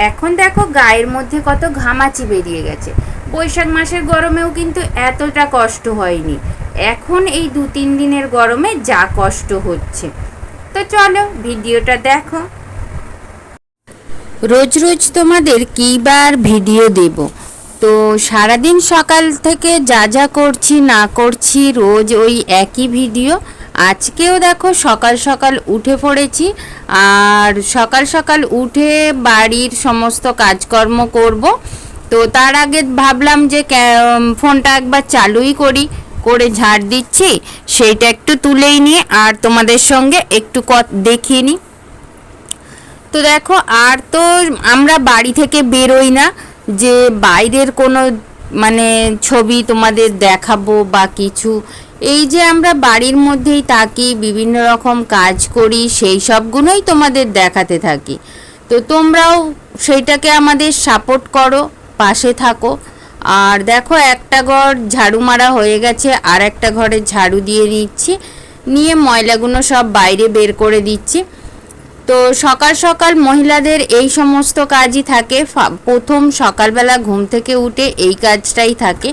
এখন দেখো গায়ের মধ্যে কত ঘামাচি বেরিয়ে গেছে। বৈশাখ মাসের গরমেও কিন্তু এতটা কষ্ট হয়নি, এখন এই 2-3 দিনের গরমে যা কষ্ট হচ্ছে। তো চলো ভিডিওটা দেখো। রোজ রোজ তোমাদের কীবার ভিডিও দেব, তো সারাদিন সকাল থেকে যা যা করছি না করছি রোজ ওই একই ভিডিও। আজকেও দেখো সকাল সকাল উঠে পড়েছি, আর সকাল সকাল উঠে বাড়ির সমস্ত কাজকর্ম করব। তো তার আগে ভাবলাম যে ফোনটা একবার চালুই করে ঝাড় দিচ্ছি, সেইটা একটু তুলেই নিয়ে আর তোমাদের সঙ্গে একটু দেখিয়ে নিই। তো দেখো আর তো আমরা বাড়ি থেকে বেরোই না যে বাইরের কোনো মানে ছবি তোমাদের দেখাবো বা কিছু, এই যে আমরা বাড়ির মধ্যেই থাকি, বিভিন্ন রকম কাজ করি, সেই সবগুলোই তোমাদের দেখাতে থাকি। তো তোমরাও সেইটাকে আমাদের সাপোর্ট করো, পাশে থাকো। আর দেখো একটা ঘর ঝাড়ু মারা হয়ে গেছে, আর একটা ঘরে ঝাড়ু দিয়ে নিচ্ছি, নিয়ে ময়লাগুলো সব বাইরে বের করে দিচ্ছি। তো সকাল সকাল মহিলাদের এই সমস্ত কাজই থাকে, প্রথম সকালবেলা ঘুম থেকে উঠে এই কাজটাই থাকে।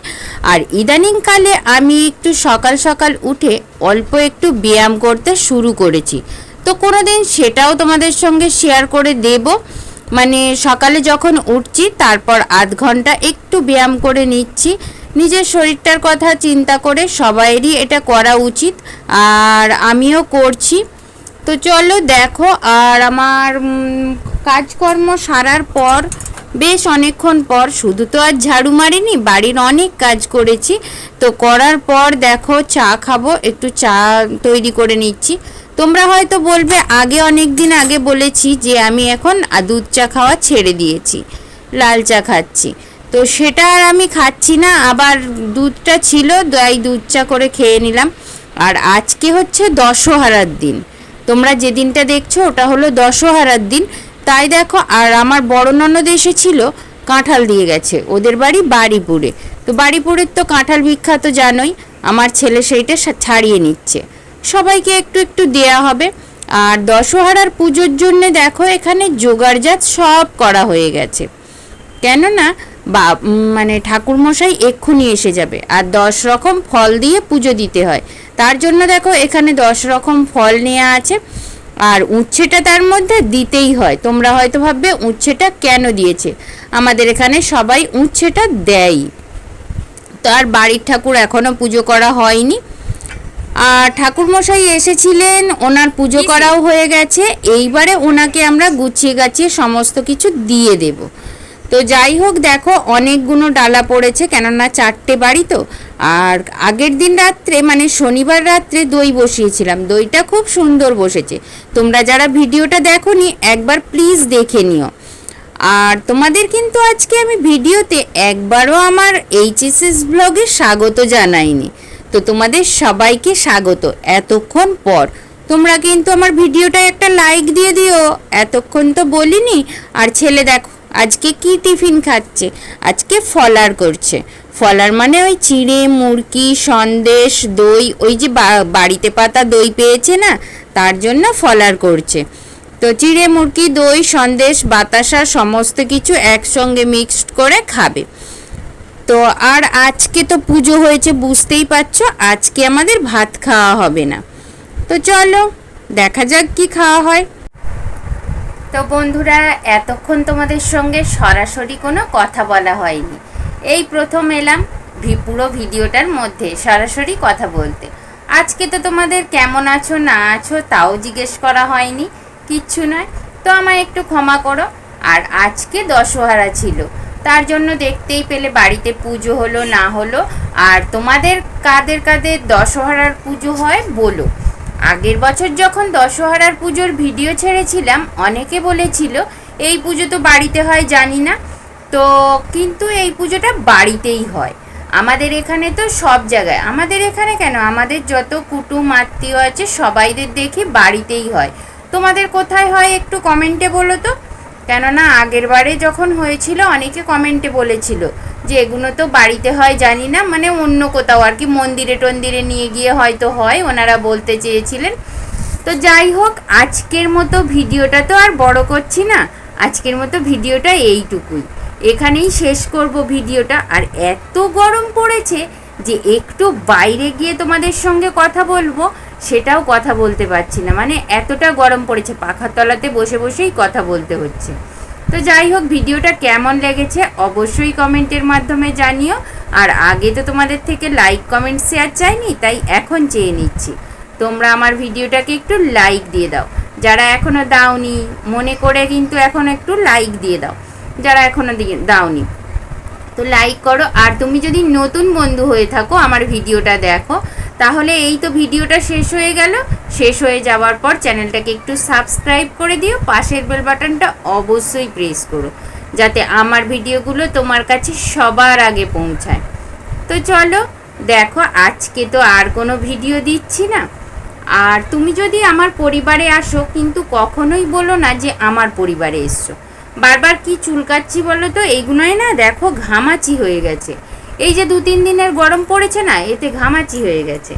আর ইদানিংকালে আমি একটু সকাল সকাল উঠে অল্প একটু ব্যায়াম করতে শুরু করেছি, তো কোনো দিন সেটাও তোমাদের সঙ্গে শেয়ার করে দেব। মানে সকালে যখন উঠছি তারপর আধ ঘন্টা একটু ব্যায়াম করে নিচ্ছি, নিজের শরীরটার কথা চিন্তা করে। সবাইরই এটা করা উচিত, আর আমিও করছি। তো চলো দেখো, আর আমার কাজকর্ম সারার পর বেশ অনেকক্ষণ পর, শুধু তো আর ঝাড়ু মারিনি, বাড়ির অনেক কাজ করেছি। তো করার পর দেখো চা খাবো, একটু চা তৈরি করে নিচ্ছি। তোমরা হয়তো বলবে আগে অনেক দিন আগে বলেছি যে আমি এখন দুধ চা খাওয়া ছেড়ে দিয়েছি, লাল চা খাচ্ছি। তো সেটা আর আমি খাচ্ছি না, আবার দুধটা ছিল তাই দুধ চা করে খেয়ে নিলাম। আর আজকে হচ্ছে দশহারার দিন, তোমরা যে দিনটা দেখছো ওটা হলো দশহারার দিন। তাই দেখো, আর আমার বড় ননদ এসেছিল, কাঁঠাল দিয়ে গেছে, ওদের বাড়ি বাড়িপুরে। তো বাড়িপুরের তো কাঁঠাল বিখ্যাত জানোই, আমার ছেলে সেইটা ছাড়িয়ে নিচ্ছে, সবাইকে একটু একটু দেয়া হবে। আর দশহারার পুজোর জন্য দেখো এখানে জোগাড়জাত সব করা হয়ে গেছে, কেননা মানে ঠাকুরমশাই এক্ষুনি এসে যাবে, আর 10 রকম ফল দিয়ে পুজো দিতে হয়। তার জন্য দেখো এখানে 10 রকম ফল নেওয়া আছে, আর উচ্ছেটা তার মধ্যে দিতেই হয়। তোমরা হয়তো ভাববে উচ্ছেটা কেন দিয়েছে, আমাদের এখানে সবাই উচ্ছেটা দেয়। তো আর বাড়ির ঠাকুর এখনও পুজো করা হয়নি, আর ঠাকুরমশাই এসেছিলেন, ওনার পুজো করাও হয়ে গেছে। এইবারে ওনাকে আমরা গুছিয়ে গাছিয়ে সমস্ত কিছু দিয়ে দেব। তো যাই হোক দেখো অনেকগুলো ডালা পড়েছে, কেননা 4টে বাড়ি তো। আর আগের দিন রাত্রে মানে শনিবার রাত্রে দই বসিয়েছিলাম, দইটা খুব সুন্দর বসেছে। তোমরা যারা ভিডিওটা দেখোনি একবার প্লিজ দেখে নিও। আর তোমাদের কিন্তু আজকে আমি ভিডিওতে একবারও আমার এইচএসএস ব্লগে স্বাগত জানাইনি, তো তোমাদের সবাইকে স্বাগত। এতক্ষণ পর তোমরা কিন্তু আমার ভিডিওটা একটা লাইক দিয়ে দিও, এতক্ষণ তো বলিনি। আর ছেলে দেখো আজকে কি টিফিন খাচ্ছে, আজকে ফলার করছে। ফলার মানে ওই চিড়ে মুরকি সন্দেশ দই, ওই যে বাড়িতে পাতা দই পেয়েছে না, তার জন্য ফলার করছে। তো চিড়ে মুরকি দই সন্দেশ বাতাসা সমস্ত কিছু একসঙ্গে মিক্সড করে খাবে। তো আর আজকে তো পুজো হয়েছে বুঝতেই পারছো, আজকে আমাদের ভাত খাওয়া হবে না। তো চলো দেখা যাক কি খাওয়া হয়। তো বন্ধুরা এতক্ষণ তোমাদের সঙ্গে সরাসরি কোনো কথা বলা হয়নি, এই প্রথম এলাম পুরো ভিডিওটার মধ্যে সরাসরি কথা বলতে। আজকে তো তোমাদের কেমন আছো না আছো তাও জিজ্ঞেস করা হয়নি, কিচ্ছু নয়, তো আমায় একটু ক্ষমা করো। আর আজকে দশহারা ছিল, তার জন্য দেখতেই পেলে বাড়িতে পুজো হলো না হলো। আর তোমাদের কাদের কাদের দশহারার পুজো হয় বলো। আগের বছর যখন দশহারার পুজোর ভিডিও ছেড়েছিলাম অনেকে বলেছিল এই পুজো তো বাড়িতে হয় জানি না, তো কিন্তু এই পুজোটা বাড়িতেই হয়। আমাদের এখানে তো সব জায়গায়, আমাদের এখানে কেন আমাদের যত কুটুম আত্মীয় আছে সবাইদের দেখি বাড়িতেই হয়। তোমাদের কোথায় হয় একটু কমেন্টে বলো তো, কেননা আগের বারে যখন হয়েছিল অনেকে কমেন্টে বলেছিল যে এগুলো তো বাড়িতে হয় জানি না, মানে অন্য কোথাও আর কি মন্দিরে টন্দিরে নিয়ে গিয়ে হয়তো হয়, ওনারা বলতে চেয়েছিলেন। তো যাই হোক আজকের মতো ভিডিওটা তো আর বড় করছি না, আজকের মতো ভিডিওটা এইটুকুই, এখানেই শেষ করব ভিডিওটা। আর এত গরম পড়েছে যে একটু বাইরে গিয়ে তোমাদের সঙ্গে কথা বলবো সেটাও কথা বলতে পারছি না, মানে এতটা গরম পড়েছে, পাখার তলাতে বসে বসেই কথা বলতে হচ্ছে। তো যাই হোক, ভিডিওটা কেমন লেগেছে অবশ্যই কমেন্টের মাধ্যমে জানিও। আর আগে তো তোমাদের থেকে লাইক কমেন্ট শেয়ার চাইনি, তাই এখন চেয়ে নিচ্ছি তোমরা আমার ভিডিওটাকে একটু লাইক দিয়ে দাও। যারা এখনও দাওনি মনে করে কিন্তু এখন একটু লাইক দিয়ে দাও, যারা এখনও দাওনি তো লাইক করো। আর তুমি যদি নতুন বন্ধু হয়ে থাকো আমার ভিডিওটা দেখো, তাহলে এই তো ভিডিওটা শেষ হয়ে গেল। শেষ হয়ে যাওয়ার পর চ্যানেলটাকে একটু সাবস্ক্রাইব করে দিও, পাশের বেল বাটনটা অবশ্যই প্রেস করো যাতে আমার ভিডিওগুলো তোমার কাছে সবার আগে পৌঁছায়। তো চলো দেখো, আজকে তো আর কোনো ভিডিও দিচ্ছি না। আর তুমি যদি আমার পরিবারে আসো কিন্তু কখনোই বলো না যে আমার পরিবারে এসছো। বারবার কি চুলকাচ্ছি বলো তো, এইগুলোই না দেখো ঘামাচি হয়ে গেছে, এই যে 2-3 দিনের গরম পড়েছে না, এতে ঘামাচি হয়ে গেছে।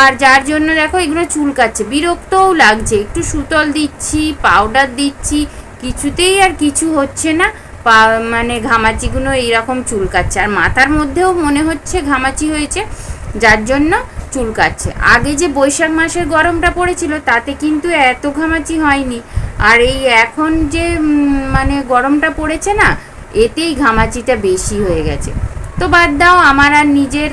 আর যার জন্য দেখো এগুলো চুলকাচ্ছে, বিরক্তও লাগছে। একটু সুতল দিচ্ছি, পাউডার দিচ্ছি, কিছুতেই আর কিছু হচ্ছে না। মানে ঘামাচিগুলো এইরকম চুলকাচ্ছে, আর মাথার মধ্যেও মনে হচ্ছে ঘামাচি হয়েছে, যার জন্য চুলকাচ্ছে। আগে যে বৈশাখ মাসের গরমটা পড়েছিল তাতে কিন্তু এত ঘামাচি হয়নি, আর এই এখন যে মানে গরমটা পড়েছে না, এতেই ঘামাচিটা বেশি হয়ে গেছে। তো বাদ দাও, আমার আর নিজের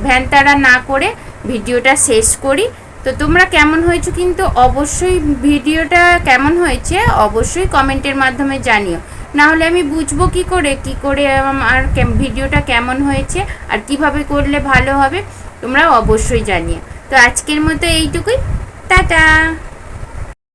ভ্যানতাড়া না করে ভিডিওটা শেষ করি। তো তোমরা কেমন হয়েছো কিন্তু অবশ্যই, ভিডিওটা কেমন হয়েছে অবশ্যই কমেন্টের মাধ্যমে জানিও, না হলে আমি বুঝবো কি করে আমার ভিডিওটা কেমন হয়েছে আর কিভাবে করলে ভালো হবে, তোমরা অবশ্যই জানিও। তো আজকের মতো এইটুকুই, টাটা।